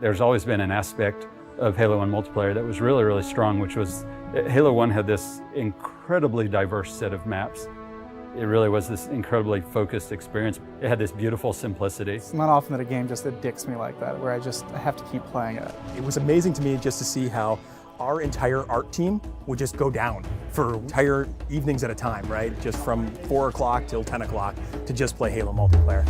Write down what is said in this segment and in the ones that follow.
There's always been an aspect of Halo 1 multiplayer that was really, really strong, which was Halo 1 had this incredibly diverse set of maps. It really was this incredibly focused experience. It had this beautiful simplicity. It's not often that a game just addicts me like that, where I have to keep playing it. It was amazing to me just to see how our entire art team would just go down for entire evenings at a time, right? Just from 4 o'clock till 10 o'clock to just play Halo multiplayer.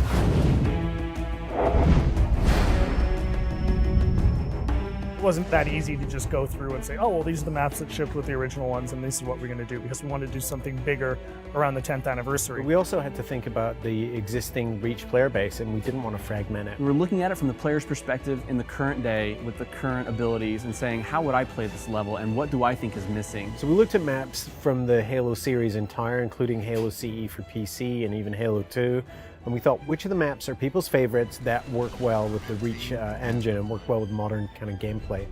It wasn't that easy to just go through and say, oh, well, these are the maps that shipped with the original ones and this is what we're going to do, because we wanted to do something bigger around the 10th anniversary. We also had to think about the existing Reach player base, and we didn't want to fragment it. We were looking at it from the player's perspective in the current day with the current abilities and saying, how would I play this level and what do I think is missing? So we looked at maps from the Halo series entire, including Halo CE for PC and even Halo 2. And we thought, which of the maps are people's favorites that work well with the Reach engine and work well with modern kind of gameplay?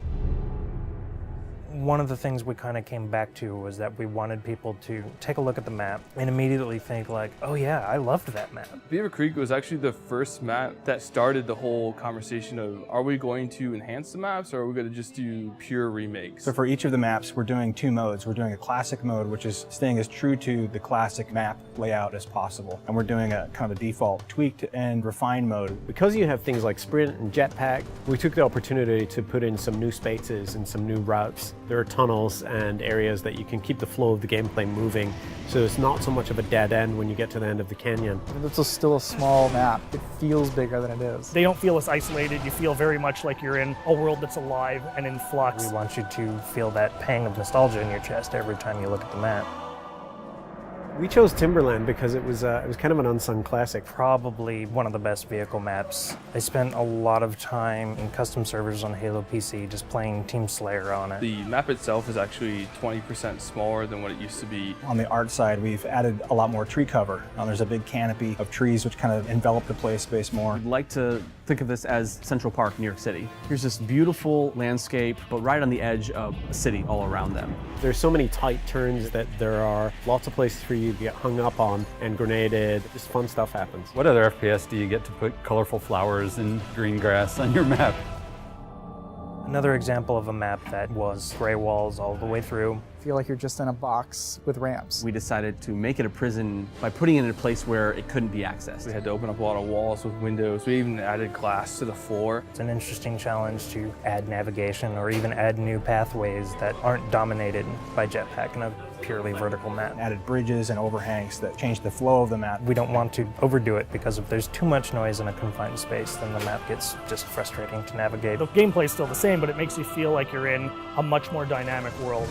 One of the things we kind of came back to was that we wanted people to take a look at the map and immediately think like, oh yeah, I loved that map. Beaver Creek was actually the first map that started the whole conversation of, are we going to enhance the maps or are we going to just do pure remakes? So for each of the maps, we're doing 2 modes. We're doing a classic mode, which is staying as true to the classic map layout as possible. And we're doing a kind of a default tweaked and refined mode. Because you have things like sprint and jetpack, we took the opportunity to put in some new spaces and some new routes. There are tunnels and areas that you can keep the flow of the gameplay moving, so it's not so much of a dead end when you get to the end of the canyon. It's still a small map. It feels bigger than it is. They don't feel as isolated. You feel very much like you're in a world that's alive and in flux. We want you to feel that pang of nostalgia in your chest every time you look at the map. We chose Timberland because it was kind of an unsung classic. Probably one of the best vehicle maps. I spent a lot of time in custom servers on Halo PC just playing Team Slayer on it. The map itself is actually 20% smaller than what it used to be. On the art side, we've added a lot more tree cover. There's a big canopy of trees which kind of envelop the play space more. I'd like to think of this as Central Park, New York City. Here's this beautiful landscape, but right on the edge of a city all around them. There's so many tight turns that there are lots of places for you to get hung up on and grenaded. Just fun stuff happens. What other FPS do you get to put colorful flowers and green grass on your map? Another example of a map that was gray walls all the way through. I feel like you're just in a box with ramps. We decided to make it a prison by putting it in a place where it couldn't be accessed. We had to open up a lot of walls with windows. We even added glass to the floor. It's an interesting challenge to add navigation or even add new pathways that aren't dominated by jetpack in a purely vertical map. Added bridges and overhangs that change the flow of the map. We don't want to overdo it because if there's too much noise in a confined space, then the map gets just frustrating to navigate. The gameplay's still the same, but it makes you feel like you're in a much more dynamic world.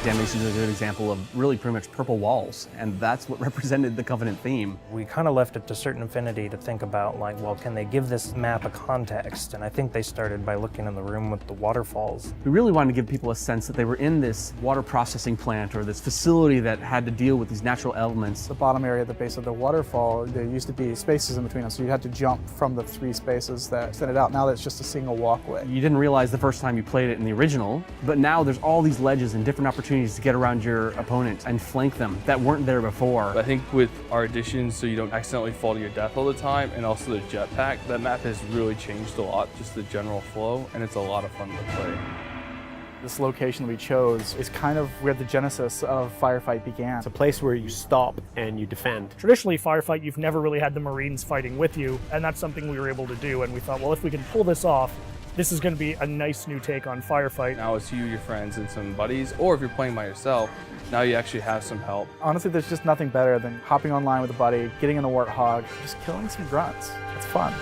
Damnation is a good example of really pretty much purple walls, and that's what represented the Covenant theme. We kind of left it to certain affinity to think about, like, well, can they give this map a context? And I think they started by looking in the room with the waterfalls. We really wanted to give people a sense that they were in this water processing plant or this facility that had to deal with these natural elements. The bottom area at the base of the waterfall, there used to be spaces in between them, so you had to jump from the 3 spaces that extended out. Now it's just a single walkway. You didn't realize the first time you played it in the original, but now there's all these ledges and different opportunities to get around your opponent and flank them that weren't there before. I think with our additions, so you don't accidentally fall to your death all the time, and also the jetpack, that map has really changed a lot, just the general flow, and it's a lot of fun to play. This location we chose is kind of where the genesis of Firefight began. It's a place where you stop and you defend. Traditionally, Firefight, you've never really had the Marines fighting with you, and that's something we were able to do, and we thought, well, if we can pull this off, this is going to be a nice new take on Firefight. Now it's you, your friends, and some buddies, or if you're playing by yourself, now you actually have some help. Honestly, there's just nothing better than hopping online with a buddy, getting in the Warthog, just killing some grunts. It's fun.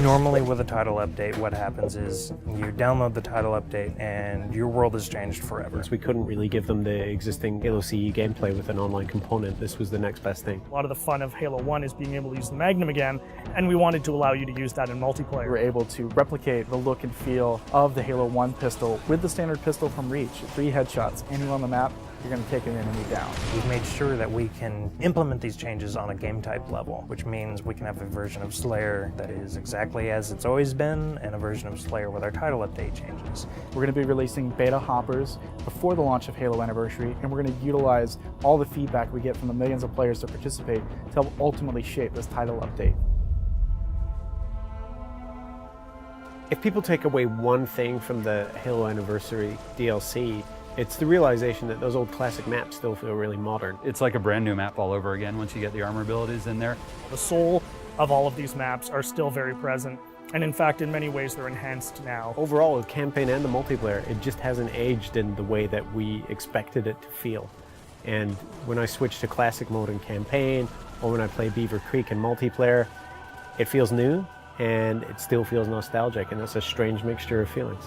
Normally with a title update, what happens is you download the title update and your world has changed forever. Since we couldn't really give them the existing Halo CE gameplay with an online component, this was the next best thing. A lot of the fun of Halo 1 is being able to use the Magnum again, and we wanted to allow you to use that in multiplayer. We're able to replicate the look and feel of the Halo 1 pistol with the standard pistol from Reach. 3 headshots, anywhere on the map, you're going to take an enemy down. We've made sure that we can implement these changes on a game type level, which means we can have a version of Slayer that is exactly as it's always been, and a version of Slayer with our title update changes. We're going to be releasing beta hoppers before the launch of Halo Anniversary, and we're going to utilize all the feedback we get from the millions of players that participate to help ultimately shape this title update. If people take away one thing from the Halo Anniversary DLC, it's the realization that those old classic maps still feel really modern. It's like a brand new map all over again once you get the armor abilities in there. The soul of all of these maps are still very present, and in fact, in many ways, they're enhanced now. Overall, the campaign and the multiplayer, it just hasn't aged in the way that we expected it to feel. And when I switch to classic mode in campaign, or when I play Beaver Creek in multiplayer, it feels new, and it still feels nostalgic, and that's a strange mixture of feelings.